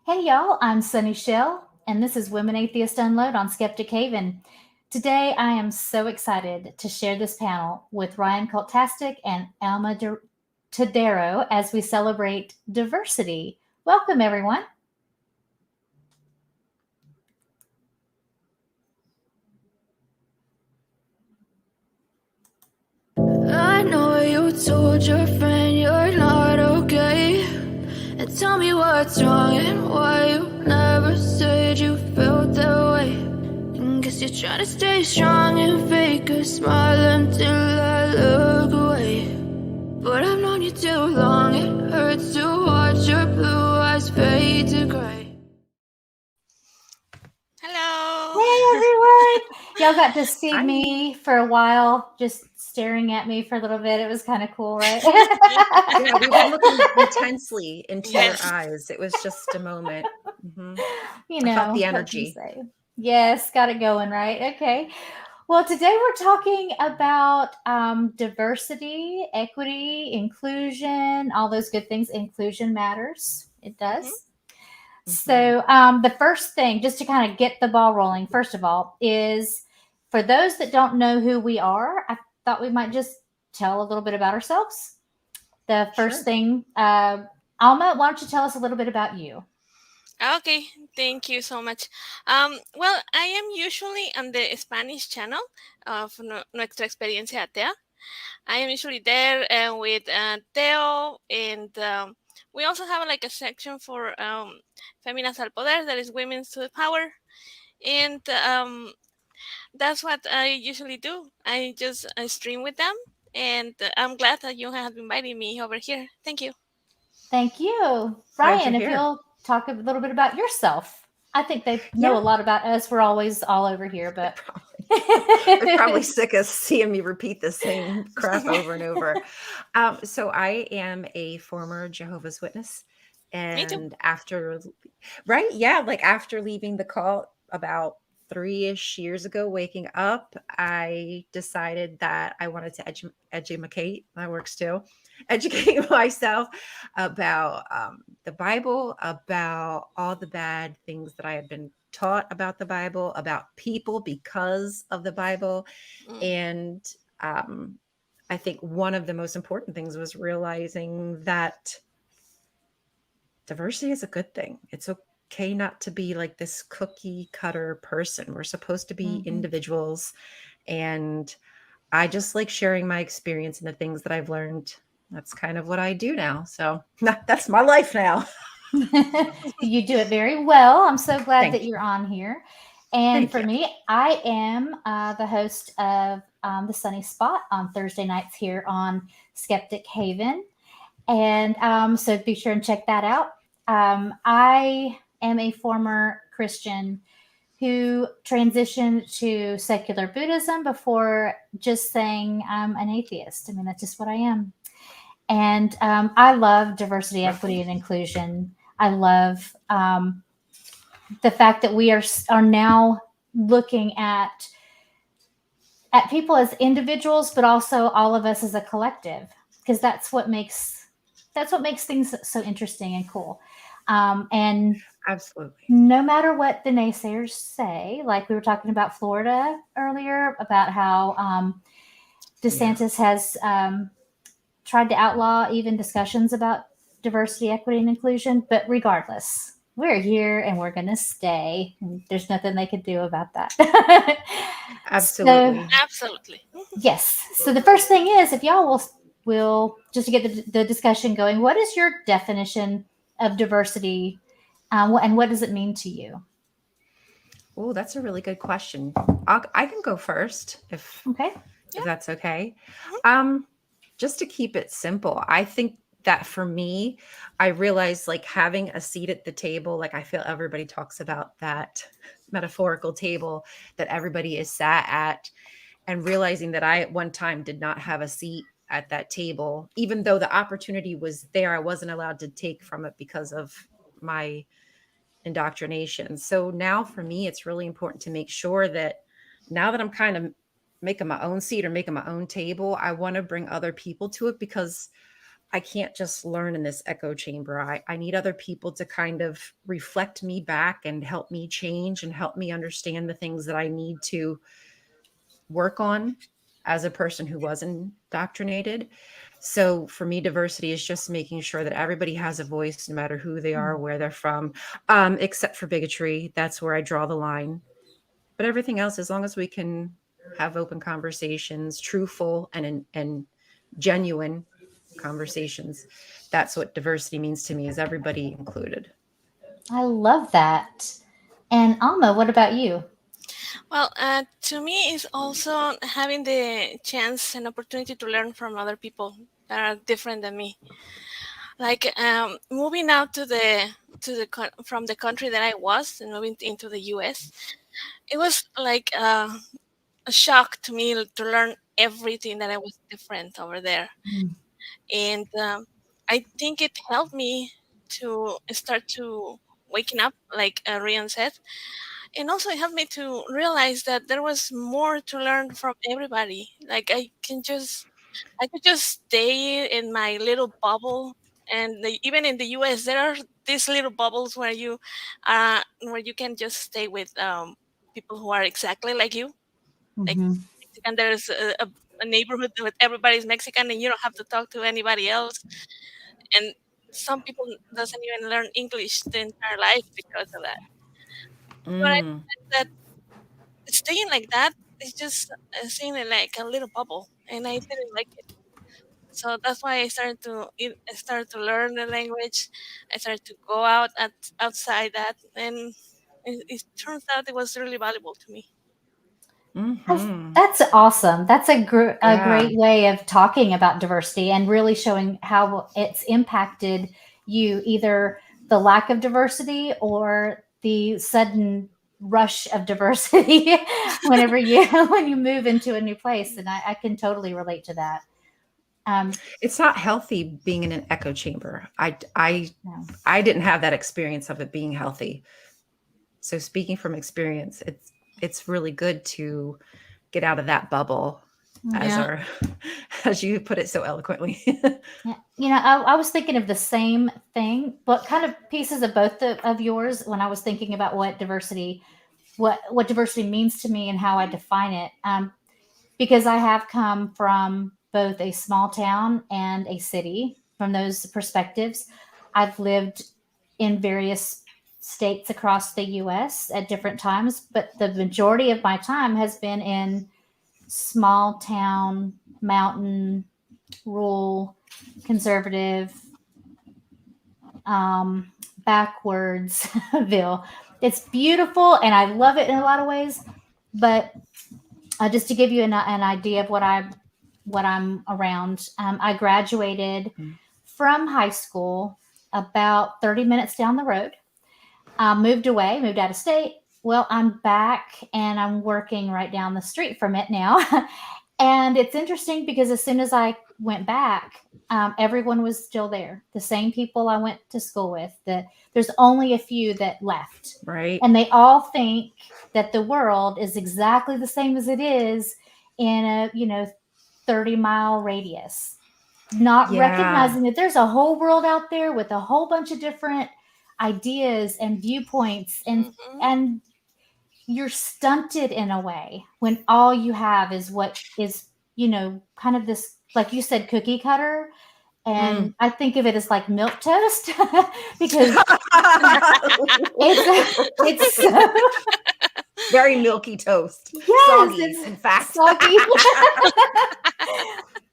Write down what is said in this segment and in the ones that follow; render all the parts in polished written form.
Hey y'all, I'm Sunny Shell, and this is Women Atheists UNLOAD on Skeptic Haven. Today I am so excited to share this panel with Ryan Cultastic and Alma Tadero as we celebrate diversity. Welcome, everyone. I know you told your friend you're not okay, and tell me what's wrong and why you never said you felt that way. And guess you're trying to stay strong and fake a smile until I look away. But I've known you too long, it hurts to watch your blue eyes fade to gray. Hello. Hey everyone. Y'all got to see me for a while, just staring at me for a little bit. It was kind of cool, right? Yeah, we were looking intensely into your eyes. It was just a moment. Mm-hmm. You know, I felt the what can you energy. say? Yes, got it going, right? Okay. Well, today we're talking about diversity, equity, inclusion, all those good things. Inclusion matters. It does. So, the first thing, just to kind of get the ball rolling, first of all, is for those that don't know who we are, I thought we might just tell a little bit about ourselves. The first thing, Alma, why don't you tell us a little bit about you? Okay, thank you so much. Well, I am usually on the Spanish channel of Nuestra Experiencia Atea. I am usually there with Teo, and we also have like a section for Féminas al Poder, that is Women's to the Power. And that's what I usually do. I just stream with them, and I'm glad that you have invited me over here. Thank you. Thank you. Ryan, if you'll talk a little bit about yourself. I think they know a lot about us. We're always all over here, but they're probably sick of seeing me repeat the same crap over and over. So I am a former Jehovah's Witness. And after leaving the cult about 3-ish years ago, waking up, I decided that I wanted to educate, that works too, educate myself about the Bible, about all the bad things that I had been taught about the Bible, about people because of the Bible. And I think one of the most important things was realizing that diversity is a good thing. It's okay not to be like this cookie cutter person. We're supposed to be individuals. And I just like sharing my experience and the things that I've learned. That's kind of what I do now. So that's my life now. You do it very well. I'm so glad that you're on here. And for me, I am the host of the Sunny Spot on Thursday nights here on Skeptic Haven. And so be sure and check that out. I am a former Christian who transitioned to secular Buddhism before just saying I'm an atheist. I mean, that's just what I am. And I love diversity, equity, and inclusion. I love the fact that we are now looking at people as individuals, but also all of us as a collective, because that's what makes things so interesting and cool. And absolutely, no matter what the naysayers say, like we were talking about Florida earlier, about how DeSantis has tried to outlaw even discussions about diversity, equity, and inclusion. But regardless, we're here and we're going to stay. There's nothing they could do about that. Absolutely. Absolutely. Yes. So the first thing is, if y'all will just to get the discussion going, what is your definition of diversity, and what does it mean to you? Oh, that's a really good question. I can go first if that's okay. Just to keep it simple, I think that for me, I realized like having a seat at the table, like I feel everybody talks about that metaphorical table that everybody is sat at, and realizing that I at one time did not have a seat at that table, even though the opportunity was there, I wasn't allowed to take from it because of my indoctrination. So now for me, it's really important to make sure that now that I'm kind of making my own seat or making my own table, I want to bring other people to it, because I can't just learn in this echo chamber. I need other people to kind of reflect me back and help me change and help me understand the things that I need to work on as a person who was indoctrinated. So for me, diversity is just making sure that everybody has a voice, no matter who they are, where they're from, except for bigotry. That's where I draw the line. But everything else, as long as we can have open conversations, truthful and genuine conversations, that's what diversity means to me, is everybody included. I love that. And Alma, what about you? Well, to me, it's also having the chance and opportunity to learn from other people that are different than me. Like moving out from the country that I was and moving into the U.S., it was like a shock to me to learn everything that I was different over there. And I think it helped me to start to waking up, like Rion said. And also it helped me to realize that there was more to learn from everybody. Like I could just stay in my little bubble. And even in the US, there are these little bubbles where you can just stay with people who are exactly like you. Like Mexican, there's a neighborhood with everybody's Mexican, and you don't have to talk to anybody else. And some people doesn't even learn English the entire life because of that. But I think that staying like that is just staying in like a little bubble, and I didn't like it. So that's why I started to learn the language. I started to go outside that, and it turns out it was really valuable to me. That's awesome. That's a Yeah. great way of talking about diversity and really showing how it's impacted you, either the lack of diversity or the sudden rush of diversity when you move into a new place. And I can totally relate to that. It's not healthy being in an echo chamber. I didn't have that experience of it being healthy. So speaking from experience, it's really good to get out of that bubble, as you put it so eloquently. Yeah. I was thinking of the same thing, but kind of pieces of both of yours when I was thinking about what diversity means to me and how I define it. Because I have come from both a small town and a city. From those perspectives, I've lived in various states across the U.S. at different times, but the majority of my time has been in small town, mountain, rural, conservative, backwardsville. It's beautiful and I love it in a lot of ways, but just to give you an idea of what I'm around, I graduated from high school about 30 minutes down the road. Moved out of state. Well, I'm back and I'm working right down the street from it now. And it's interesting because as soon as I went back, everyone was still there. The same people I went to school with. There's only a few that left. Right. And they all think that the world is exactly the same as it is in a 30-mile radius. Not recognizing that there's a whole world out there with a whole bunch of different ideas and viewpoints, and you're stunted in a way when all you have is what is, kind of this, like you said, cookie cutter. And I think of it as like milk toast because it's so very milky toast. Yes, soggy, in fact. Soggy.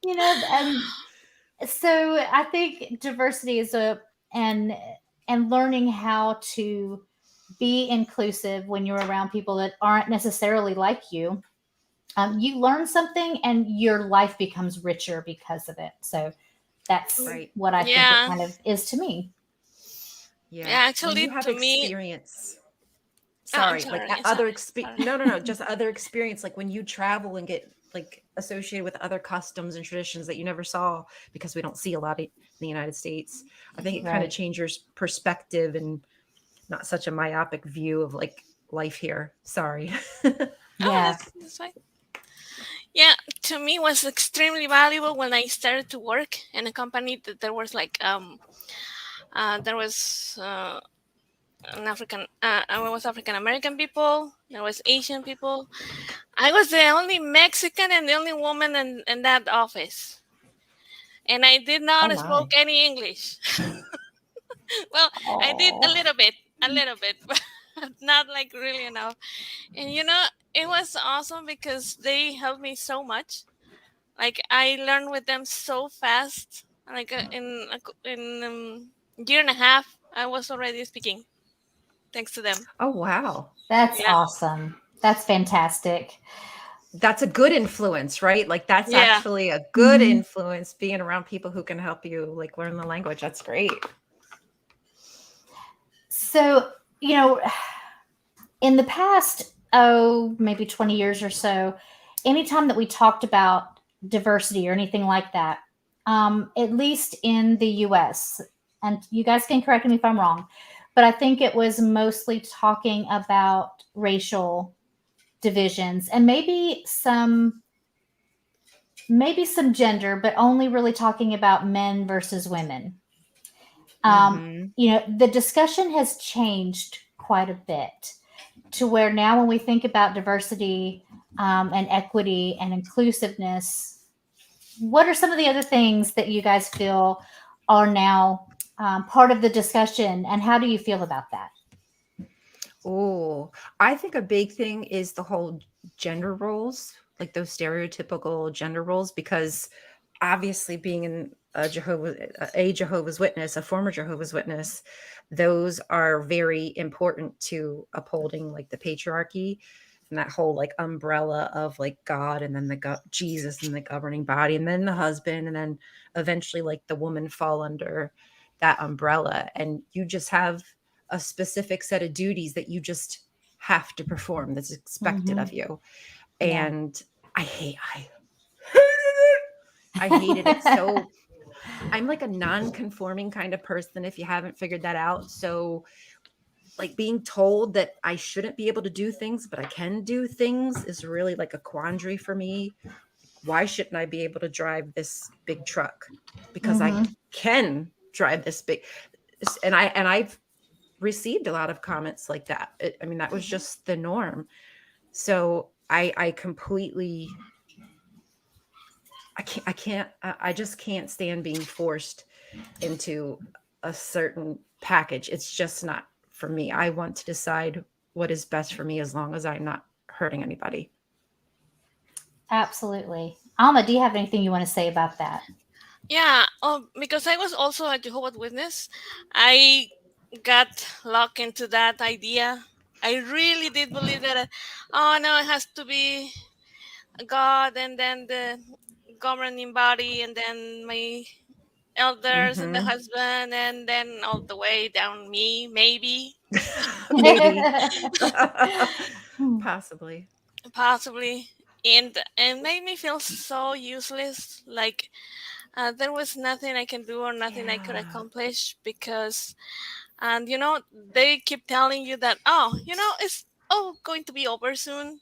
And so I think diversity is and learning how to be inclusive when you're around people that aren't necessarily like you. You learn something and your life becomes richer because of it. So that's what I think it kind of is to me. Yeah, actually, you have to me, experience. Sorry, just other experience, like when you travel and get like associated with other customs and traditions that you never saw because we don't see a lot in the United States. I think it kind of changes your perspective and not such a myopic view of like life here. Sorry. Yeah. That's fine. Yeah, to me was extremely valuable when I started to work in a company that there was like there was an African I was African American people, there was Asian people. I was the only Mexican and the only woman in that office. And I did Oh not my. speak any English. Well, I did Oh, a little bit, but not like really enough. And it was awesome because they helped me so much. Like I learned with them so fast. Like in year and a half, I was already speaking thanks to them. Oh wow. that's Yeah, awesome. That's fantastic. That's a good influence, right? Like that's yeah. actually a good Mhm. influence being around people who can help you like learn the language. That's great. So, in the past, maybe 20 years or so, anytime that we talked about diversity or anything like that, at least in the US, and you guys can correct me if I'm wrong, but I think it was mostly talking about racial divisions and maybe some gender, but only really talking about men versus women. Mhm. The discussion has changed quite a bit to where now when we think about diversity and equity and inclusiveness, what are some of the other things that you guys feel are now part of the discussion, and how do you feel about that? Oh, I think a big thing is the whole gender roles, like those stereotypical gender roles, because obviously being in a Jehovah's Witness, a former Jehovah's Witness, those are very important to upholding like the patriarchy and that whole like umbrella of like God and then Jesus and the governing body and then the husband and then eventually like the woman fall under that umbrella and you just have a specific set of duties that you just have to perform that's expected Mm-hmm. of you. Yeah. And I hated it. So I'm like a non-conforming kind of person if you haven't figured that out. So like being told that I shouldn't be able to do things, but I can do things is really like a quandary for me. Why shouldn't I be able to drive this big truck? Because I Mm-hmm. can drive this big and I've received a lot of comments like that. I mean, that was just the norm. So I completely I just can't stand being forced into a certain package. It's just not for me. I want to decide what is best for me as long as I'm not hurting anybody. Absolutely. Alma, do you have anything you want to say about that? Yeah, because I was also a Jehovah's Witness, I got locked into that idea. I really did believe that, oh no, it has to be God and then the governing body and then my elders and the Mhm. husband and then all the way down me, maybe, Maybe. Possibly. possibly. And made me feel so useless, like there was nothing I can do or nothing I could Yeah. accomplish because, and they keep telling you that, oh, it's going to be over soon,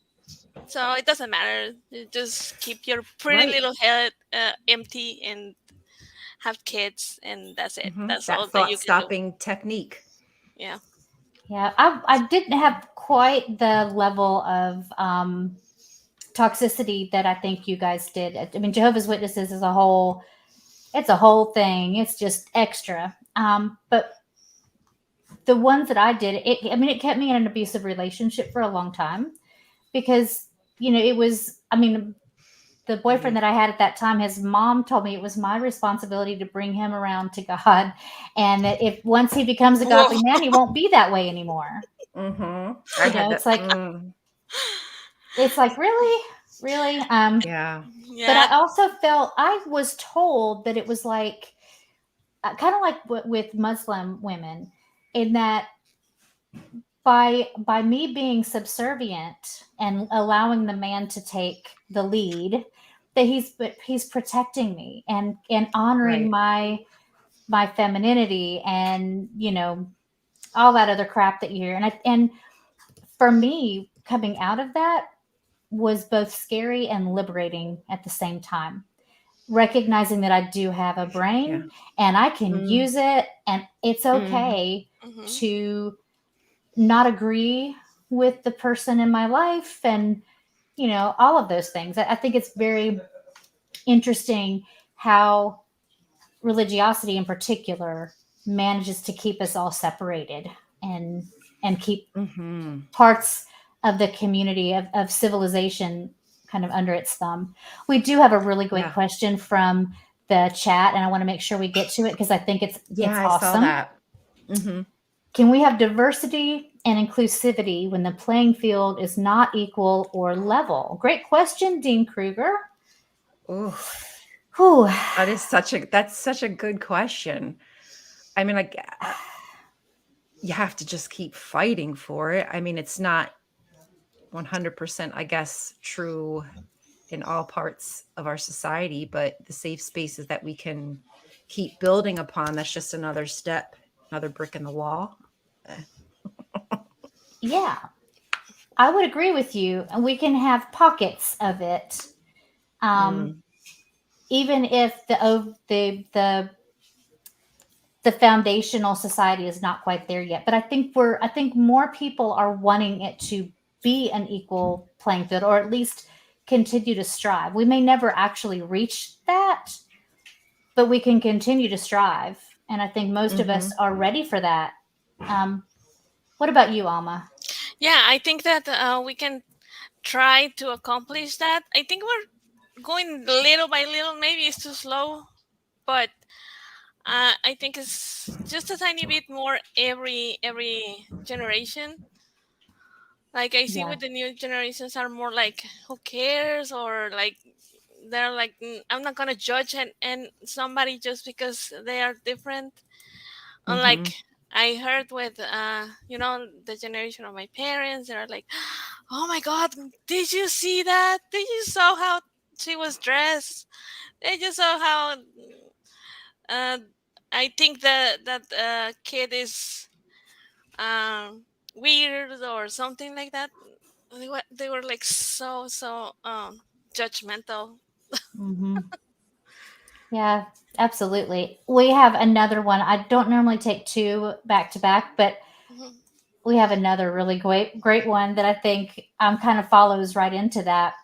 so it doesn't matter. You just keep your pretty Right. little head empty and have kids, and that's it. Mhm. That's That all that thought you can do. stopping technique. Yeah. Yeah, I didn't have quite the level of toxicity that I think you guys did. I mean, Jehovah's Witnesses is it's a whole thing. It's just extra. But the ones that I did, it kept me in an abusive relationship for a long time because, it was, the boyfriend Right. that I had at that time, his mom told me it was my responsibility to bring him around to God. And that if once he becomes a Whoa. godly man, he won't be that way anymore. Mhm. I had It's that. like, really, really. Yeah. But Yeah. I also felt I was told that it was like kind of like with Muslim women, in that by me being subservient and allowing the man to take the lead, that he's protecting me and honoring Right. my femininity and all that other crap that you hear. And for me, coming out of that, was both scary and liberating at the same time. Recognizing that I do have a brain and I can use it, and it's okay to not agree with the person in my life, and all of those things. I think it's very interesting how religiosity in particular manages to keep us all separated and keep parts of the community of civilization kind of under its thumb. We do have a really great question from the chat, and I want to make sure we get to it because I think it's awesome. I saw that. Can we have diversity and inclusivity when the playing field is not equal or level? Great question, Dean Kruger. That's such a good question. I mean, like, you have to just keep fighting for it. I mean, it's not 100%, I guess, true in all parts of our society, but the safe spaces that we can keep building upon, that's just another step, another brick in the wall. Yeah, I would agree with you. And we can have pockets of it. Even if the foundational society is not quite there yet. But I think more people are wanting it to be an equal playing field, or at least continue to strive. We may never actually reach that, but we can continue to strive. And I think most of us are ready for that. What about you, Alma? Yeah, I think that we can try to accomplish that. I think we're going little by little. Maybe it's too slow, but I think it's just a tiny bit more every generation. Like I see with the new generations are more like, who cares? Or like, they're like, I'm not going to judge and somebody just because they are different. Unlike I heard with, the generation of my parents, they're like, oh my God, did you see that? Did you saw how she was dressed? Did you saw how, I think that kid is weird or something like that. They were like so judgmental. Yeah, absolutely. We have another one. I don't normally take two back to back, but we have another really great one that I think kind of follows right into that.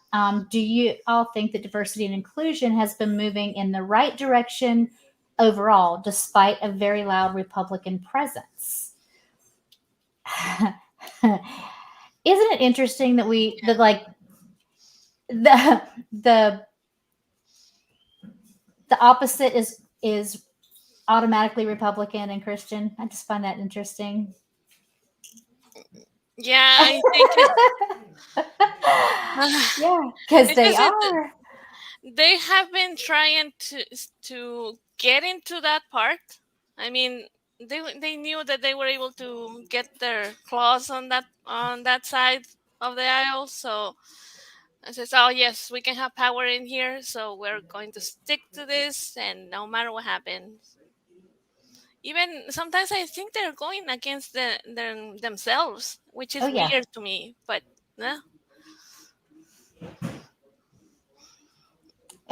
Do you all think that diversity and inclusion has been moving in the right direction overall, despite a very loud Republican presence? Isn't it interesting that the opposite is automatically Republican and Christian? I just find that interesting. Yeah, I think yeah, because they have been trying to get into that part. I mean, they knew that they were able to get their claws on that side of the aisle, so I says, oh yes, we can have power in here, so we're going to stick to this, and no matter what happens. Even sometimes I think they're going against themselves, which is weird to me. But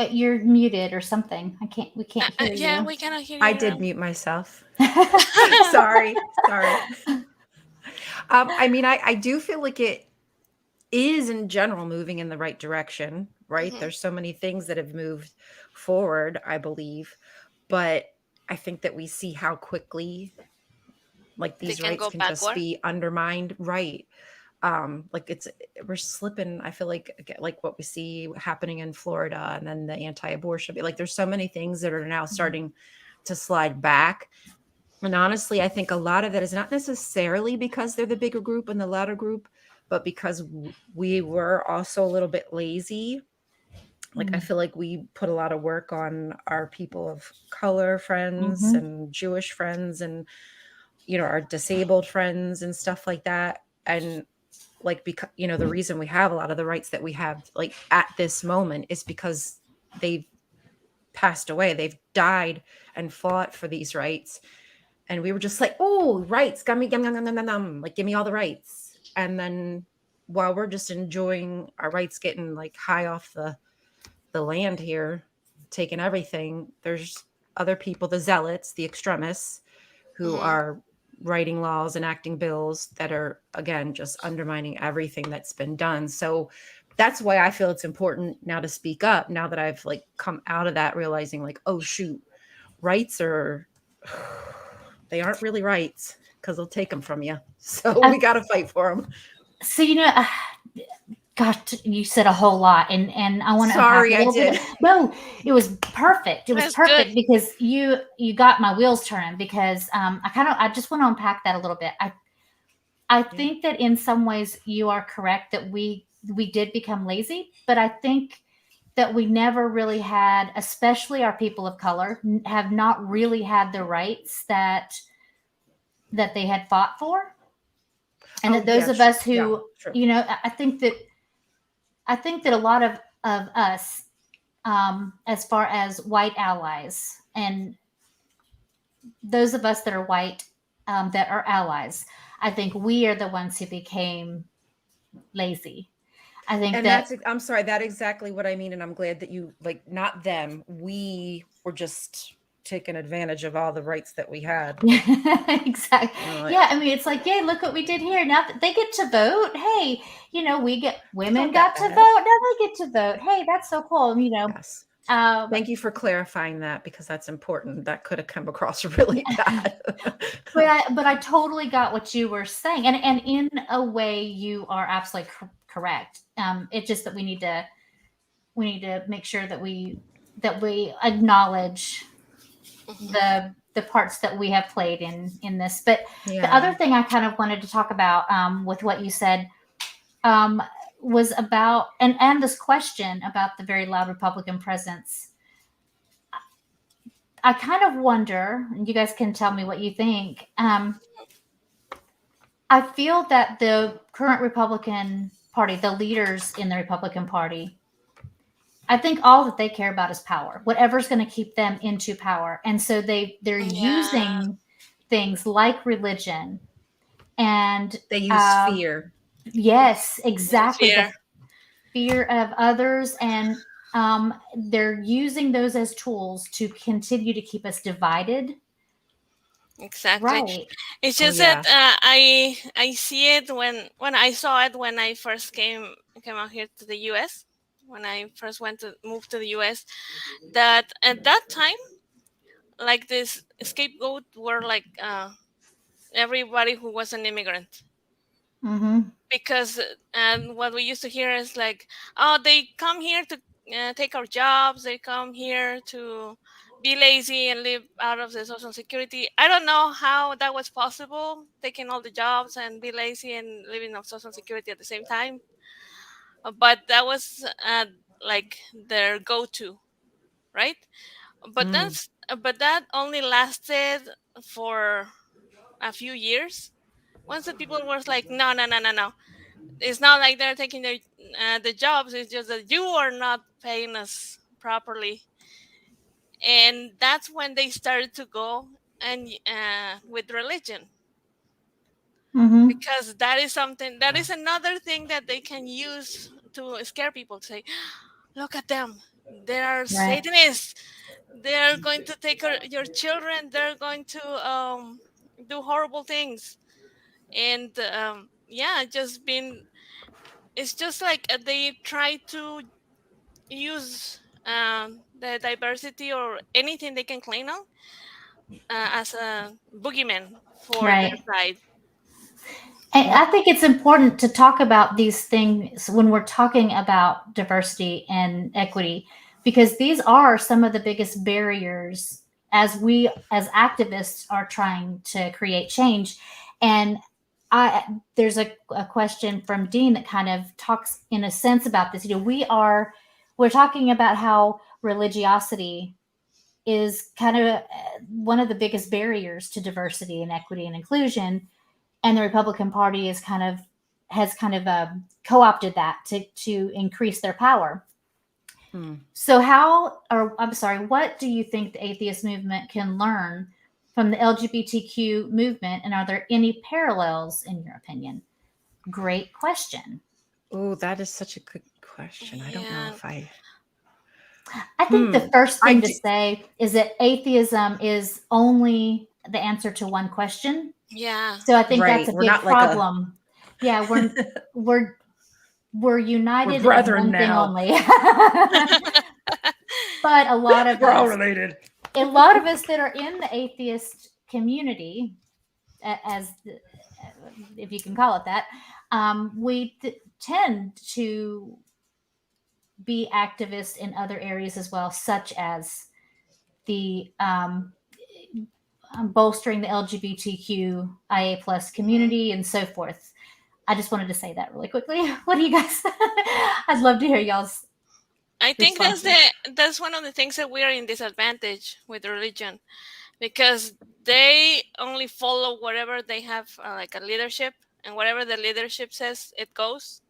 you're muted or something. We can't hear you. Yeah, we cannot hear you. I did mute myself. Sorry. I mean, I do feel like it is in general moving in the right direction, right? There's so many things that have moved forward, I believe, but I think that we see how quickly like these rights can just be undermined, right? Like we're slipping. I feel like what we see happening in Florida, and then the anti-abortion, like there's so many things that are now starting to slide back. And honestly, I think a lot of that is not necessarily because they're the bigger group and the louder group, but because we were also a little bit lazy. Like, I feel like we put a lot of work on our people of color friends and Jewish friends and, our disabled friends and stuff like that. And like, because, the reason we have a lot of the rights that we have, like at this moment, is because they've passed away. They've died and fought for these rights. And we were just like, oh, rights, like, give me all the rights. And then while we're just enjoying our rights, getting like high off the land here, taking everything, there's other people, the zealots, the extremists, who are writing laws, enacting bills that are, again, just undermining everything that's been done. So that's why I feel it's important now to speak up, now that I've like come out of that, realizing like, oh shoot, rights are, they aren't really rights, because they'll take them from you. So we got to fight for them. So, gosh, you said a whole lot, and I want to. Sorry, I did. No, it was perfect. It was That's perfect good. because you got my wheels turning. Because I just want to unpack that a little bit. I think that in some ways you are correct that we did become lazy, but I think that we never really had, especially our people of color, have not really had the rights that they had fought for, and that those of us who, I think that a lot of us, as far as white allies and those of us that are white, that are allies, I think we are the ones who became lazy. I think I'm sorry, that's exactly what I mean. And I'm glad that you, like, not them, we were just taking advantage of all the rights that we had. Exactly. Yeah. I mean, it's like, yeah, look what we did here. Now that they get to vote. Hey, women got to vote. Now they get to vote. Hey, that's so cool. Yes. Thank you for clarifying that, because that's important. That could have come across really bad. but I totally got what you were saying, and in a way, you are absolutely correct. It's just that we need to make sure that we acknowledge the parts that we have played in this. But the other thing I kind of wanted to talk about, with what you said, was about and this question about the very loud Republican presence. I kind of wonder, and you guys can tell me what you think. I feel that the current Republican Party, the leaders in the Republican Party, I think all that they care about is power, whatever's going to keep them into power. And so they're using things like religion, and they use fear. Yes, exactly. The fear of others, and they're using those as tools to continue to keep us divided. Exactly. Right. It's just that I see it when I saw it when I first came out here to the U.S. When I first moved to the U.S. That at that time, like, this scapegoat were like everybody who was an immigrant. Mm-hmm. Because what we used to hear is like, oh, they come here to take our jobs. They come here to be lazy and live out of the Social Security. I don't know how that was possible, taking all the jobs and be lazy and living off Social Security at the same time. But that was like their go-to, right? But that only lasted for a few years. Once the people were like, no. It's not like they're taking the jobs. It's just that you are not paying us properly. And that's when they started to go and with religion, because that is another thing that they can use to scare people. To say, look at them, they are Satanists. They're going to take your children. They're going to do horrible things. And it's just like they try to use the diversity or anything they can claim on as a boogeyman for their side. And I think it's important to talk about these things when we're talking about diversity and equity, because these are some of the biggest barriers as we as activists are trying to create change. And there's a question from Dean that kind of talks in a sense about this. We're talking about how religiosity is kind of one of the biggest barriers to diversity and equity and inclusion. And the Republican Party has kind of co-opted that to increase their power. So what do you think the atheist movement can learn from the LGBTQ movement, and are there any parallels in your opinion? Great question. Oh, that is such a good question. Yeah. I don't know if I think the first thing to say is that atheism is only the answer to one question. Yeah. So I think that's a big problem. Yeah, we're united in one thing only. But a lot of we're all related. A lot of us that are in the atheist community, as if you can call it that, we tend to be activists in other areas as well, such as the bolstering the LGBTQIA plus community and so forth. I just wanted to say that really quickly. What do you guys? I'd love to hear y'all's. I think that's one of the things that we are in disadvantage with religion, because they only follow whatever they have, like a leadership, and whatever the leadership says, it goes.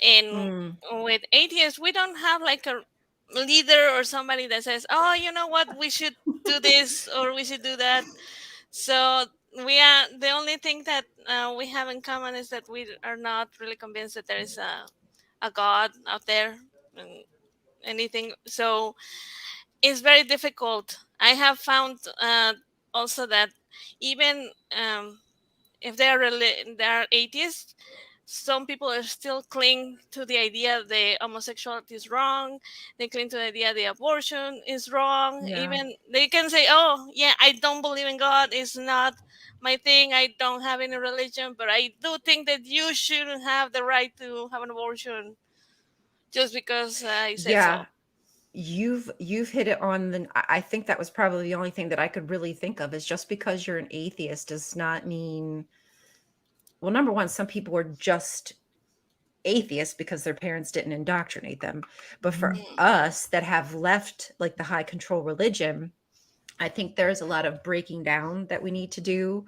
And with atheists, we don't have like a leader or somebody that says, "Oh, you know what, we should do this or we should do that." So we are the only thing that we have in common is that we are not really convinced that there is a God out there and anything. So it's very difficult. I have found also that even if they are atheists, some people are still cling to the idea that homosexuality is wrong. They cling to the idea the abortion is wrong. Yeah. Even they can say, "Oh, yeah, I don't believe in God. It's not my thing. I don't have any religion, but I do think that you shouldn't have the right to have an abortion just because I said so." You've hit it on I think that was probably the only thing that I could really think of, is just because you're an atheist does not mean, well, number one, some people are just atheists because their parents didn't indoctrinate them. But for us that have left like the high control religion, I think there's a lot of breaking down that we need to do,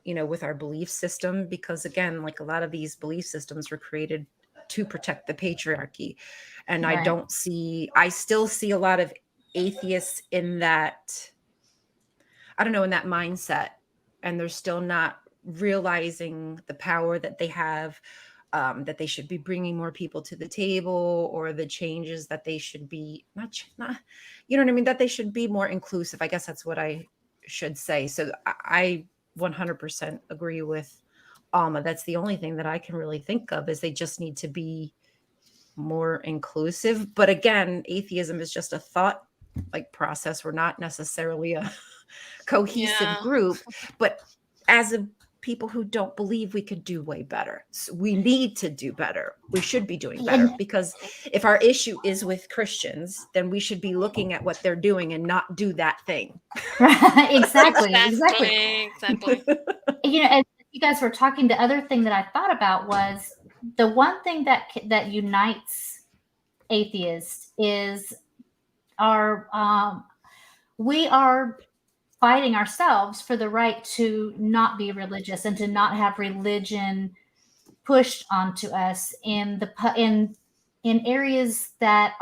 with our belief system, because again, like a lot of these belief systems were created to protect the patriarchy. And right. I still see a lot of atheists in that, in that mindset, and they're still not realizing the power that they have, that they should be bringing more people to the table, or the changes that they should be not, you know what I mean? That they should be more inclusive. I guess that's what I should say. So I 100% agree with Alma. That's the only thing that I can really think of, is they just need to be more inclusive. But again, atheism is just a thought process. We're not necessarily a cohesive group, but as a people who don't believe we could do way better. So we need to do better. We should be doing better, because if our issue is with Christians, then we should be looking at what they're doing and not do that thing. Exactly. As you guys were talking, the other thing that I thought about was the one thing that unites atheists is we are fighting ourselves for the right to not be religious and to not have religion pushed onto us in areas that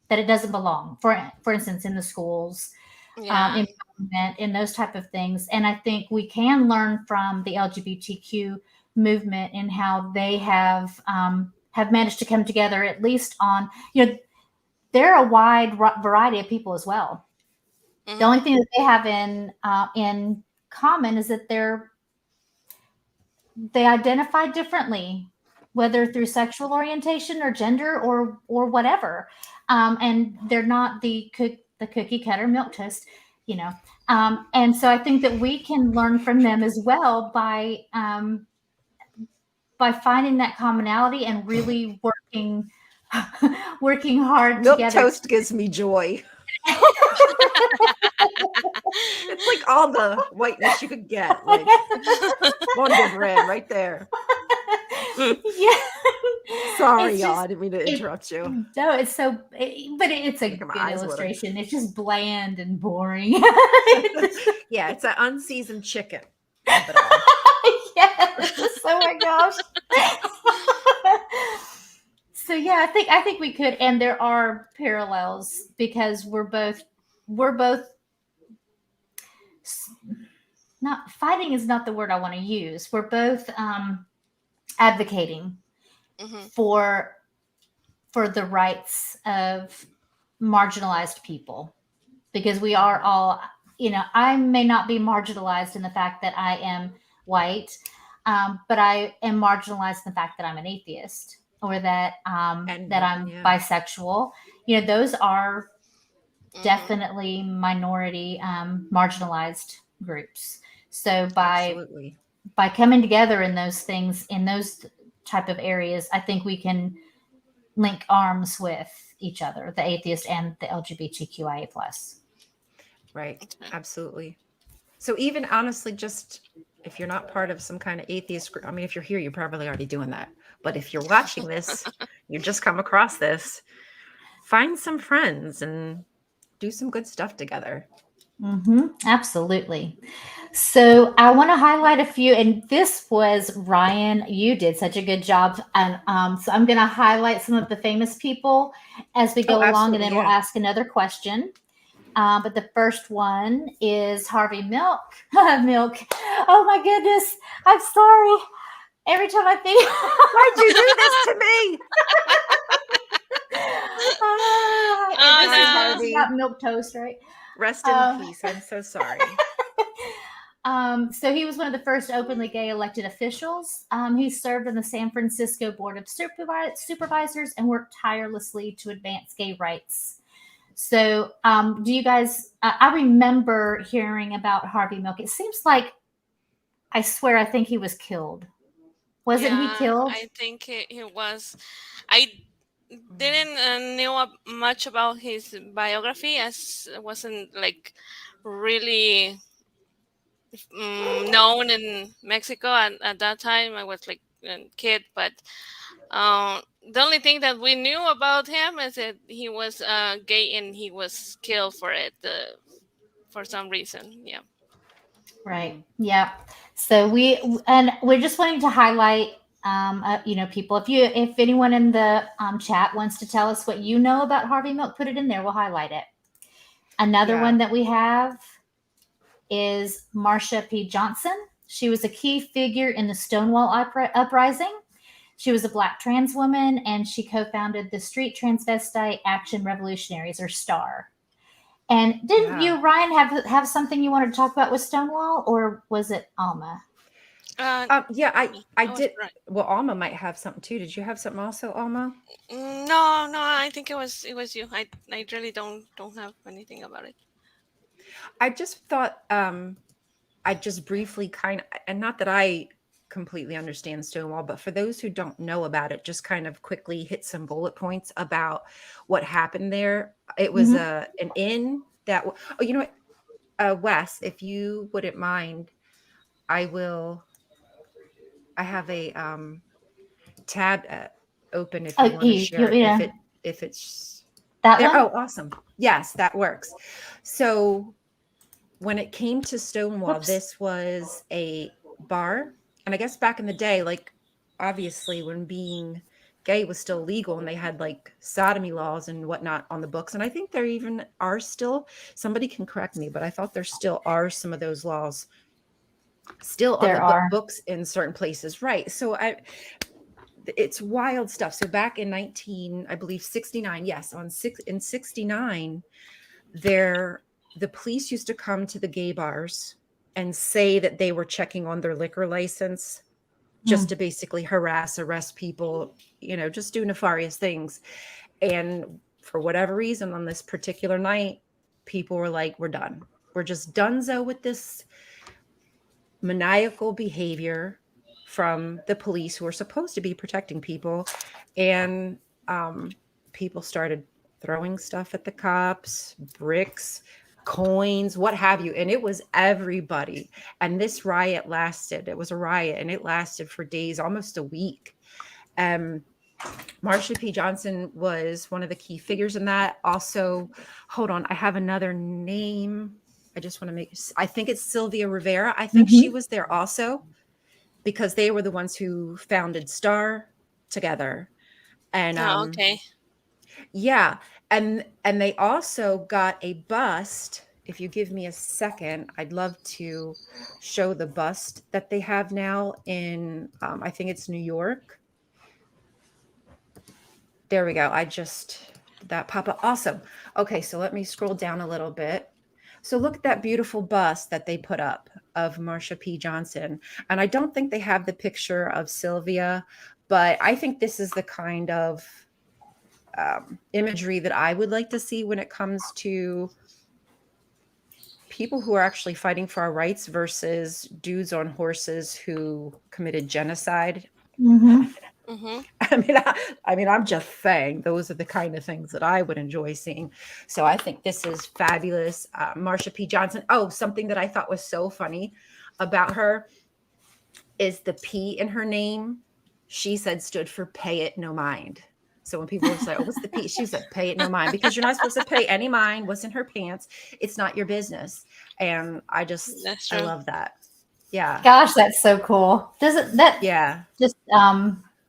it doesn't belong. For instance, in the schools, in government, in those type of things. And I think we can learn from the LGBTQ movement in how they have managed to come together, at least on, they're a wide variety of people as well. Mm-hmm. The only thing that they have in common is that they identify differently, whether through sexual orientation or gender or whatever, and they're not the cookie cutter milquetoast, and so I think that we can learn from them as well by finding that commonality and really working hard together. Milquetoast gives me joy. It's like all the whiteness you could get, like Wonder Bread right there. Yeah. Sorry, y'all. I didn't mean to interrupt you. No, it's but it's a good illustration. It's just bland and boring. Yeah, it's an unseasoned chicken. Yes. Oh my gosh. So yeah, I think we could, and there are parallels, because we're both not fighting is not the word I want to use. We're both advocating for the rights of marginalized people, because we are all, I may not be marginalized in the fact that I am white, but I am marginalized in the fact that I'm an atheist, or that that I'm bisexual. Those are definitely minority, marginalized groups. So by coming together in those things, in those type of areas, I think we can link arms with each other, the atheist and the LGBTQIA plus. Right. Absolutely. So even honestly, just if you're not part of some kind of atheist group, I mean, if you're here, you're probably already doing that. But if you're watching this, you just come across this, find some friends and do some good stuff together. Absolutely. So I want to highlight a few, and this was Rion. You did such a good job, and so I'm going to highlight some of the famous people as we go along, and then we'll ask another question. But the first one is Harvey Milk. Milk. Oh my goodness! I'm sorry. Every time I think, why'd you do this to me? This is about milk toast, right? Rest in peace. I'm so sorry. So he was one of the first openly gay elected officials. He served on the San Francisco Board of Supervisors and worked tirelessly to advance gay rights. So do you guys, I remember hearing about Harvey Milk. It seems like, I swear, I think he was killed. Wasn't he killed? I think he was. I didn't know much about his biography, as it wasn't like really known in Mexico at that time. I was like a kid, but the only thing that we knew about him is that he was gay and he was killed for it for some reason. Yeah. Right. Yeah. So we're just wanting to highlight, people. If anyone in the chat wants to tell us what you know about Harvey Milk, put it in there. We'll highlight it. Another one that we have is Marsha P. Johnson. She was a key figure in the Stonewall Uprising. She was a Black trans woman, and she co-founded the Street Transvestite Action Revolutionaries, or STAR. And didn't you, Rion, have something you wanted to talk about with Stonewall, or was it Alma? I did. Right. Well, Alma might have something too. Did you have something also, Alma? No, I think it was you. I really don't have anything about it. I just thought I just briefly and not that I completely understand Stonewall, but for those who don't know about it, just kind of quickly hit some bullet points about what happened there. It was an inn that, you know what, Wes, if you wouldn't mind, I have a tab open if you want to share if it's that one? Oh, awesome. Yes, that works. So when it came to Stonewall, this was a bar. And I guess back in the day, like, obviously when being gay was still legal and they had like sodomy laws and whatnot on the books. And I think there even are still, somebody can correct me, but I thought there still are some of those laws still on the books in certain places. Right. So it's wild stuff. So back in 69, yes, in 69, the police used to come to the gay bars and say that they were checking on their liquor license just to basically arrest people, just do nefarious things. And for whatever reason, on this particular night, people were like, we're done. We're just donezo with this maniacal behavior from the police who are supposed to be protecting people. And people started throwing stuff at the cops, bricks, coins, what have you. And it was everybody. And this riot lasted. It was a riot and it lasted for days, almost a week. Marsha P. Johnson was one of the key figures in that. Also, hold on, I have another name. I just want to I think it's Sylvia Rivera. I think she was there also because they were the ones who founded STAR together. And okay. Yeah. And they also got a bust. If you give me a second, I'd love to show the bust that they have now in, I think it's New York. There we go. That pop up. Awesome. Okay, so let me scroll down a little bit. So look at that beautiful bust that they put up of Marsha P. Johnson. And I don't think they have the picture of Sylvia, but I think this is the kind of imagery that I would like to see when it comes to people who are actually fighting for our rights versus dudes on horses who committed genocide. Mm-hmm. Mm-hmm. I mean, I'm just saying those are the kind of things that I would enjoy seeing. So I think this is fabulous. Marsha P. Johnson. Oh, something that I thought was so funny about her is the P in her name. She said stood for pay it no mind. So when people say, "Oh, what's the P?" She said, "Pay it no mind," because you're not supposed to pay any mind what's in her pants. It's not your business. And I love that. Yeah. Gosh, that's so cool. Yeah.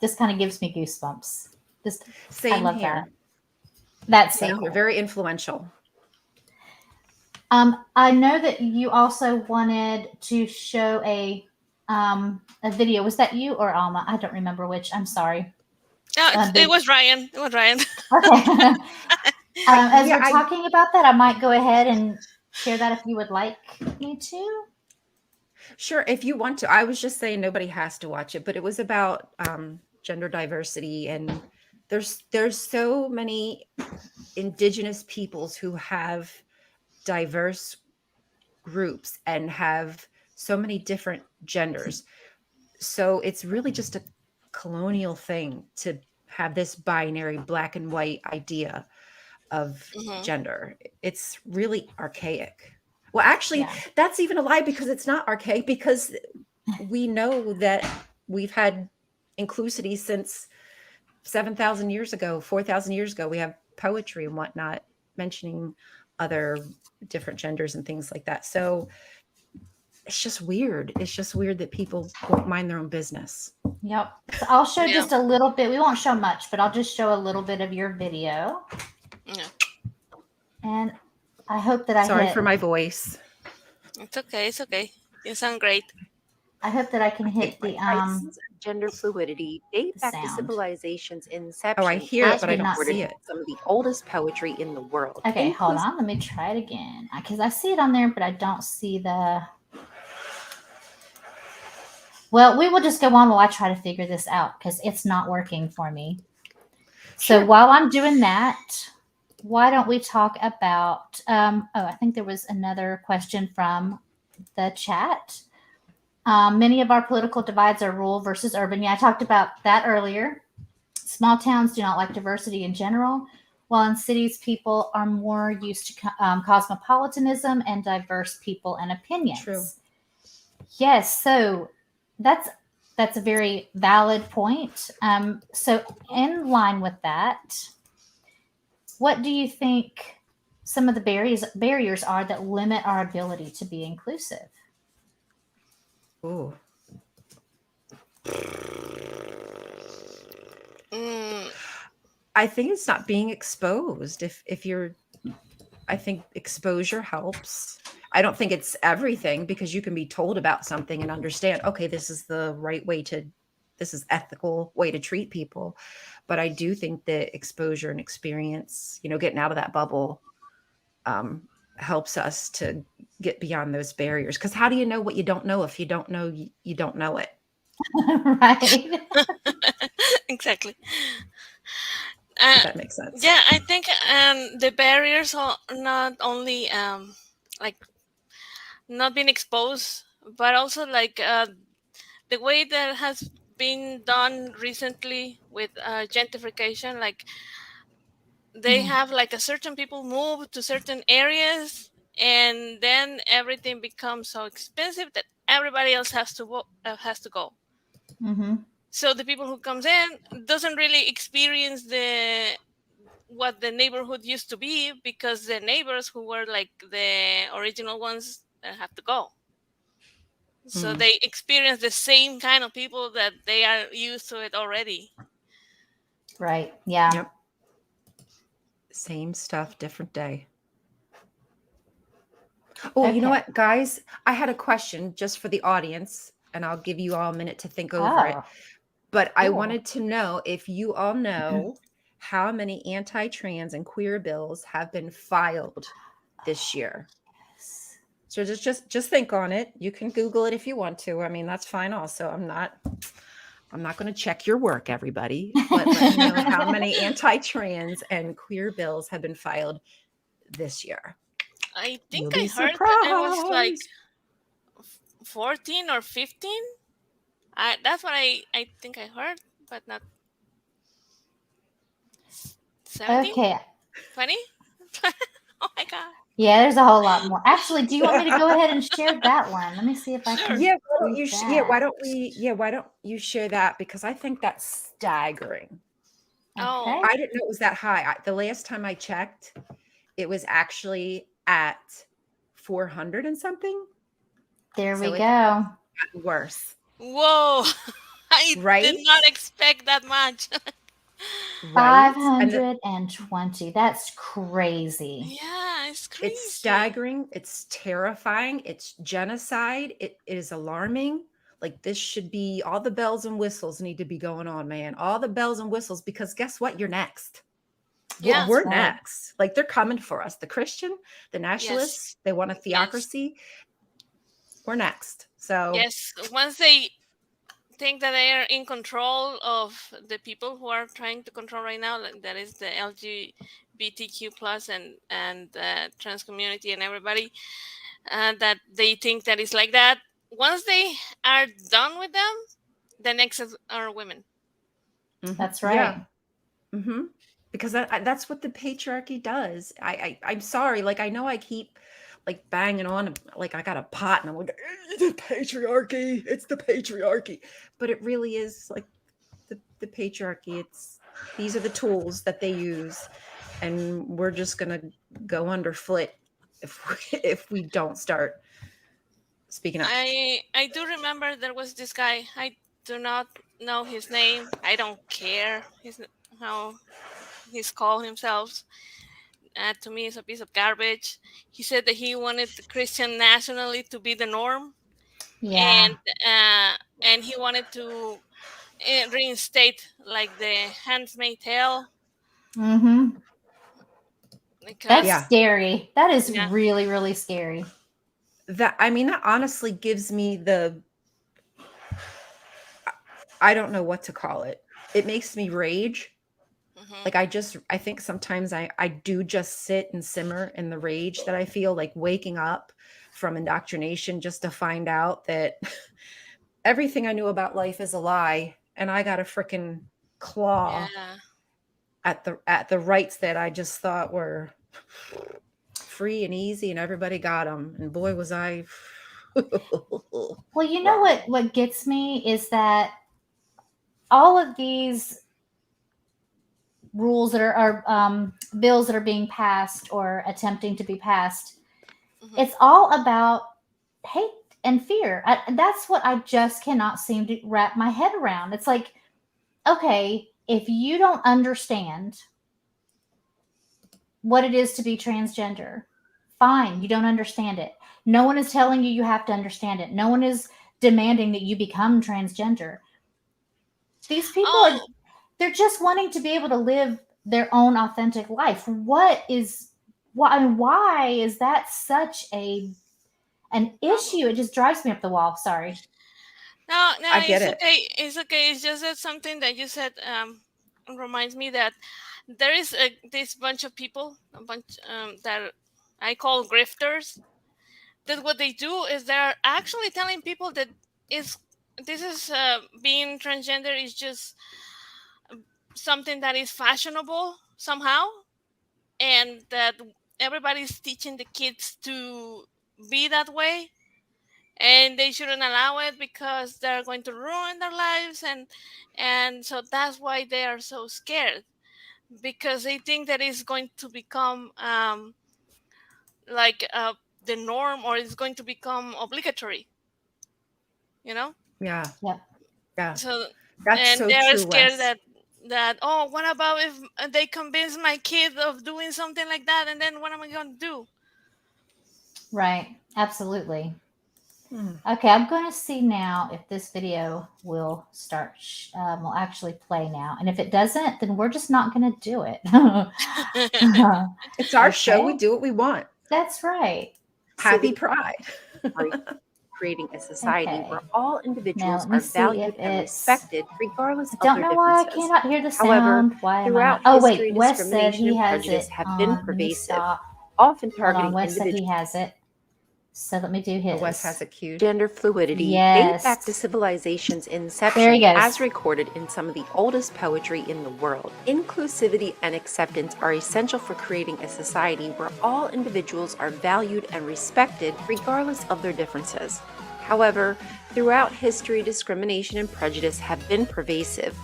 Just kind of gives me goosebumps. Same I love here. That's so cool. You're very influential. I know that you also wanted to show a video. Was that you or Alma? I don't remember which. I'm sorry. No, it was Rion. It was Rion. Okay. As we're talking about that, I might go ahead and share that if you would like me to. Sure, if you want to. I was just saying nobody has to watch it, but it was about gender diversity, and there's so many indigenous peoples who have diverse groups and have so many different genders. So it's really just a colonial thing to have this binary black and white idea of gender. It's really archaic. Well, actually, that's even a lie, because it's not archaic, because we know that we've had inclusivity since 7,000 years ago, 4,000 years ago. We have poetry and whatnot mentioning other different genders and things like that. So it's just weird. It's just weird that people won't mind their own business. Yep. So I'll show just a little bit. We won't show much, but I'll just show a little bit of your video. Yeah. And I hope that Sorry for my voice. It's okay. It's okay. You sound great. I hope that I can hit the gender fluidity date back to civilization's inception. Oh, I hear it, but I don't see it. Some of the oldest poetry in the world. Okay, hold on. Let me try it again, because I see it on there, but I don't see the. Well, we will just go on while I try to figure this out, because it's not working for me. Sure. So while I'm doing that, why don't we talk about? I think there was another question from the chat. Many of our political divides are rural versus urban. Yeah, I talked about that earlier. Small towns do not like diversity in general, while in cities, people are more used to cosmopolitanism and diverse people and opinions. True. Yes, so that's a very valid point. So in line with that, what do you think some of the barriers are that limit our ability to be inclusive? Ooh. I think it's not being exposed. If you're, I think exposure helps. I don't think it's everything, because you can be told about something and understand, okay, this is the right way this is ethical way to treat people. But I do think that exposure and experience, getting out of that bubble, helps us to get beyond those barriers. Because how do you know what you don't know if you don't know you don't know it? Right. Exactly. That makes sense. Yeah, I think the barriers are not only like not being exposed, but also like the way that has been done recently with gentrification. Like they have like a certain people move to certain areas, and then everything becomes so expensive that everybody else has to go. Mm-hmm. So the people who comes in doesn't really experience what the neighborhood used to be, because the neighbors who were like the original ones have to go. So they experience the same kind of people that they are used to it already. Right. Yeah. Yep. Same stuff, different day. Oh, You know what, guys? I had a question just for the audience, and I'll give you all a minute to think over it. But I wanted to know if you all know how many anti-trans and queer bills have been filed this year. So just think on it. You can Google it if you want to. I mean, that's fine also. I'm not going to check your work, everybody, but let me know how many anti-trans and queer bills have been filed this year. I think I heard that it was like 14 or 15. That's what I think I heard, but not 17? Okay. 20? Oh my God. Yeah, there's a whole lot more. Actually, do you want me to go ahead and share that one? Let me see if I can. Yeah, why don't you share that, because I think that's staggering. Oh, I didn't know it was that high. The last time I checked, it was actually at 400 and something. There we go. Worse. Whoa. I did not expect that much. 520. That's crazy. Yeah, it's crazy. It's staggering. It's terrifying. It's genocide. It is alarming. Like, this should be, all the bells and whistles need to be going on, man. All the bells and whistles, because guess what? You're next. Yeah, we're next. Like, they're coming for us. The Christian, the nationalists, they want a theocracy. We're next. So yes, once they think that they are in control of the people who are trying to control right now, that is the LGBTQ plus and trans community and everybody, that they think that it's like that. Once they are done with them, the next are women. That's right. Yeah. Because that's what the patriarchy does. I'm sorry. Like, I know I keep like banging on, like I got a pot and I'm like, the patriarchy, it's the patriarchy. But it really is like the patriarchy. These are the tools that they use, and we're just gonna go underfoot if we don't start speaking up. I do remember there was this guy. I do not know his name. I don't care how he's called himself. To me, it's a piece of garbage. He said that he wanted the Christian nationally to be the norm. Yeah. And he wanted to reinstate like the Handmaid's Tale. That's scary. That is really, really scary. That honestly gives me I don't know what to call it. It makes me rage. Like, I think sometimes I do just sit and simmer in the rage that I feel, like waking up from indoctrination just to find out that everything I knew about life is a lie, and I got a freaking claw at the rights that I just thought were free and easy, and everybody got them, and boy was I. Well, you know what gets me is that all of these rules that are bills that are being passed or attempting to be passed, it's all about hate and fear. That's what I just cannot seem to wrap my head around. It's like, okay, if you don't understand what it is to be transgender, fine, you don't understand it. No one is telling you have to understand it. No one is demanding that you become transgender. These people they're just wanting to be able to live their own authentic life. Why is that such an issue? It just drives me up the wall. Sorry. No, I get it. Okay. It's okay. It's just that something that you said reminds me that there is this bunch of people, that I call grifters. That what they do is they're actually telling people that being transgender is just something that is fashionable somehow, and that everybody's teaching the kids to be that way, and they shouldn't allow it because they're going to ruin their lives, and so that's why they are so scared, because they think that it's going to become the norm, or it's going to become obligatory, Yeah. So that's so they're true, scared Wes. that what about if they convince my kid of doing something like that, and then what am I going to do? Right. Absolutely. Okay, I'm going to see now if this video will start, will actually play now. And if it doesn't, then we're just not going to do it. It's our show. We do what we want. That's right. Happy Pride. Creating a society where all individuals are valued and respected regardless of their differences. I don't know why I cannot hear the sound. However, why throughout history, discrimination and prejudice have been on. pervasive, often targeting Wes said individuals. he has it. So let me do his. Wes has it queued. Gender fluidity date back to civilization's inception, as recorded in some of the oldest poetry in the world. Inclusivity and acceptance are essential for creating a society where all individuals are valued and respected regardless of their differences. However, throughout history, discrimination and prejudice have been pervasive,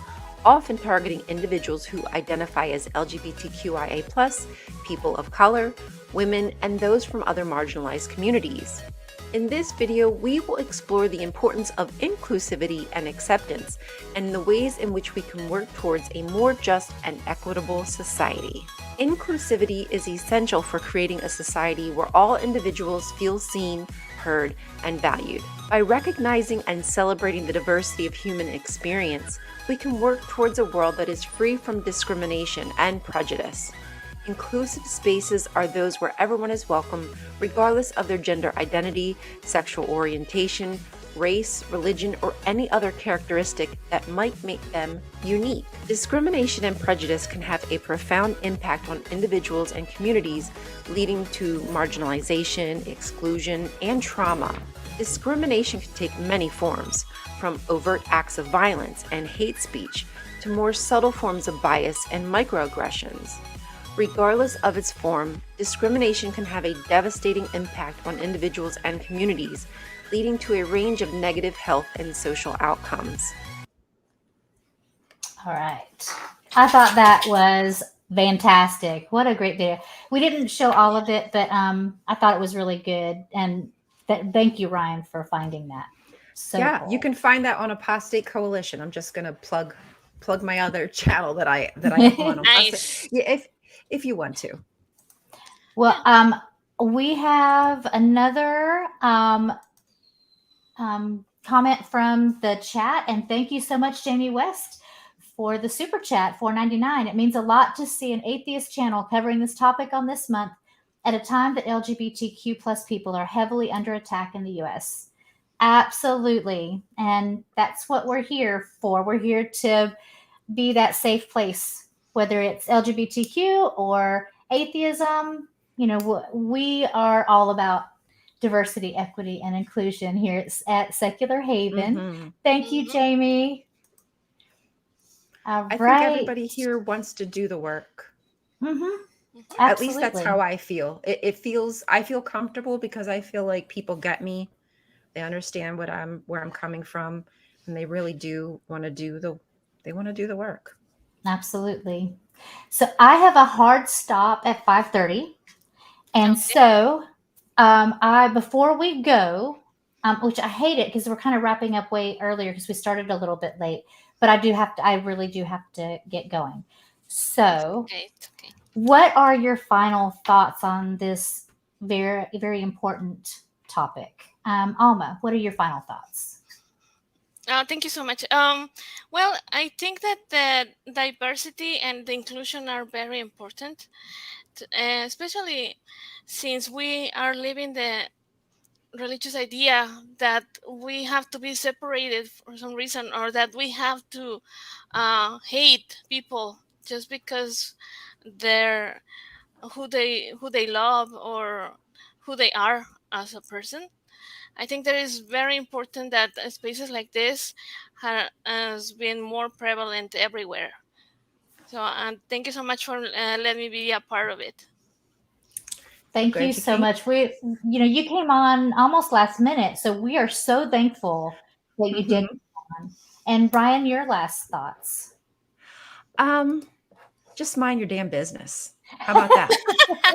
often targeting individuals who identify as LGBTQIA+, people of color, women, and those from other marginalized communities. In this video, we will explore the importance of inclusivity and acceptance and the ways in which we can work towards a more just and equitable society. Inclusivity is essential for creating a society where all individuals feel seen, heard, and valued. By recognizing and celebrating the diversity of human experience, we can work towards a world that is free from discrimination and prejudice. Inclusive spaces are those where everyone is welcome, regardless of their gender identity, sexual orientation, race, religion, or any other characteristic that might make them unique. Discrimination and prejudice can have a profound impact on individuals and communities, leading to marginalization, exclusion, and trauma. Discrimination can take many forms, from overt acts of violence and hate speech to more subtle forms of bias and microaggressions. Regardless of its form, discrimination can have a devastating impact on individuals and communities, leading to a range of negative health and social outcomes. All right. I thought that was fantastic. What a great video. We didn't show all of it, but I thought it was really good. And thank you, Rion, for finding that. So cool. You can find that on Apostate Coalition. I'm just going to plug my other channel that I have on. Nice. Yeah, if you want to. Well, we have another comment from the chat, and thank you so much, Jamie West, for the super chat, $4.99. It means a lot to see an atheist channel covering this topic on this month at a time that LGBTQ plus people are heavily under attack in the U.S. Absolutely, and that's what we're here for. We're here to be that safe place, whether it's LGBTQ or atheism. You know, we are all about diversity, equity, and inclusion here at Secular Haven. Thank you, Jamie. I think everybody here wants to do the work. At least that's how I feel. I feel comfortable because I feel like people get me. They understand where I'm coming from, and they really do want to do the work. Absolutely. So I have a hard stop at 5:30. And so before we go, which I hate it because we're kind of wrapping up way earlier because we started a little bit late, but I really do have to get going. So what are your final thoughts on this very, very important topic? Alma, what are your final thoughts? Thank you so much. Well, I think that the diversity and the inclusion are very important, especially since we are living the religious idea that we have to be separated for some reason, or that we have to hate people just because they're who they love or who they are as a person. I think that is very important that spaces like this has been more prevalent everywhere. So thank you so much for letting me be a part of it. Thank you so much. You came on almost last minute, so we are so thankful that you did. And Brian, your last thoughts? Just mind your damn business. How about that?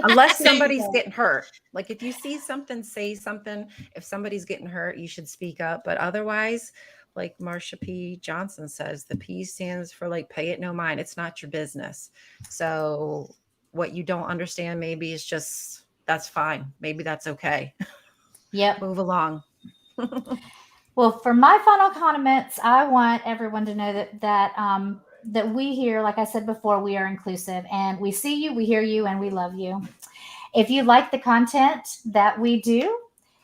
Unless somebody's getting hurt. Like if you see something, say something. If somebody's getting hurt, you should speak up. But otherwise, like Marsha P. Johnson says, the P stands for like pay it no mind. It's not your business. So what you don't understand maybe is just, that's fine. Maybe that's okay. Yep. Move along. Well, for my final comments, I want everyone to know that we here, like I said before, we are inclusive, and we see you, we hear you, and we love you. If you like the content that we do,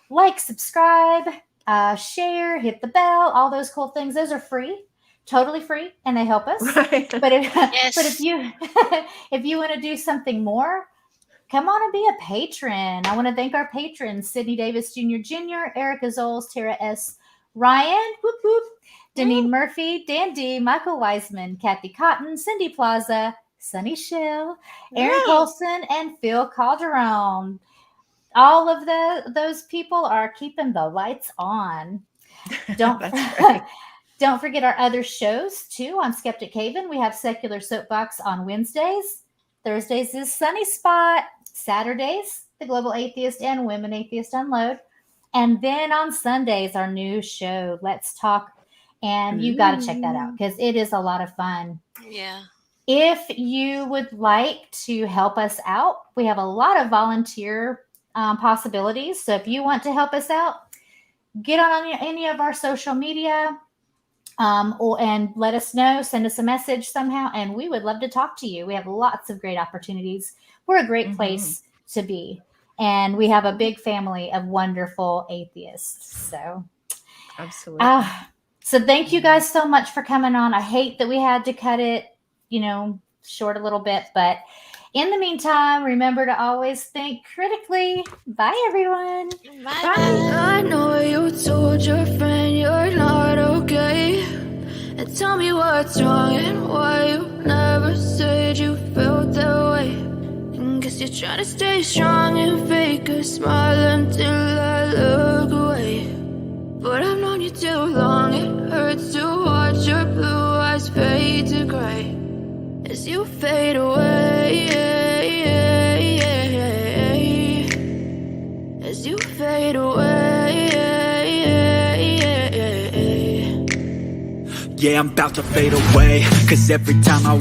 like, subscribe, share, hit the bell, all those cool things. Those are free, totally free, and they help us. Right. But if you want to do something more, come on and be a patron. I want to thank our patrons: Sydney Davis Jr., Eric Ozols, Tara S., Rion, whoop whoop, Deneen Murphy, Dan D., Michael Wiseman, Kathy Cotton, Cindy Plaza, Sunny Shell, Aaron Coalson, and Phil Calderone. All of those people are keeping the lights on. Don't forget our other shows too on Skeptic Haven. We have Secular Soapbox on Wednesdays. Thursdays is Sunny Spot. Saturdays, the Global Atheist and Women Atheist Unload. And then on Sundays, our new show, Let's Talk. And you got to check that out because it is a lot of fun. Yeah. If you would like to help us out, we have a lot of volunteer possibilities. So if you want to help us out, get on any of our social media and let us know, send us a message somehow, and we would love to talk to you. We have lots of great opportunities. We're a great place to be. And we have a big family of wonderful atheists. So, absolutely. So thank you guys so much for coming on. I hate that we had to cut it, short a little bit, but in the meantime, remember to always think critically. Bye, everyone. Bye. I know you told your friend you're not okay. And tell me what's wrong and why you never said you felt that way. And guess you're trying to stay strong and fake a smile until I look away. But I've known you too long, it hurts to watch your blue eyes fade to gray as you fade away. As you fade away. Yeah, I'm about to fade away, 'cause every time I wake